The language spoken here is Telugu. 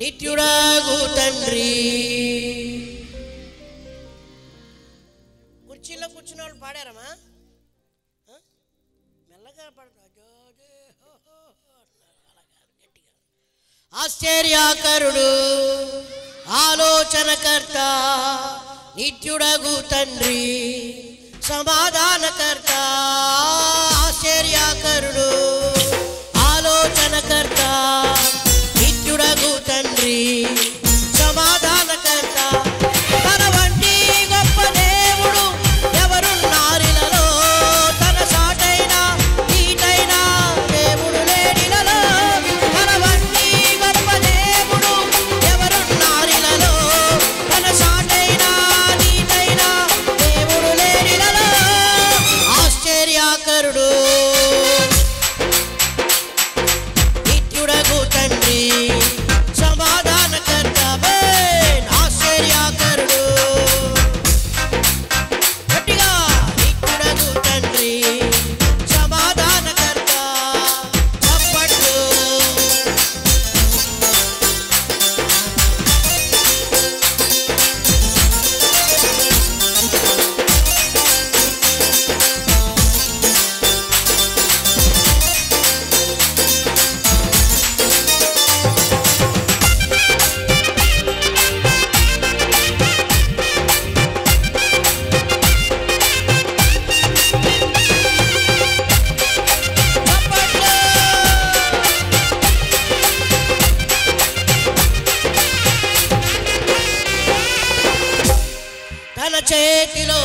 నిత్యుడాగు తండ్రి. కుర్చీలో కూర్చున్న వాళ్ళు పాడారమ్మా, మెల్లగా పాడతారు. ఆశ్చర్యకరుడు, ఆలోచనకర్త, నిత్యుడగు తండ్రి, సమాధానకర్త. ఆశ్చర్యకరుడు, ఆలోచనకర్త, నిత్యుడగు తండ్రి, సమాధానకర్త. తన వంటి గొప్ప దేవుడు ఎవరున్నారిలలో, తన సాటైన నీటైన దేవుడు లేడిలలో. తన వంటి గొప్ప దేవుడు ఎవరున్నారిలలో, తన సాటైన నీటైన దేవుడు లేడిలలో. ఆశ్చర్యకరుడు, నిత్యుడగు తండ్రి, సమాధానకర్త. ఆశ్చర్యకరుడు, గట్టిగా నిత్యుడగు తండ్రి, సమాధానకర్త. చప్పట్లు. తన చేతిలో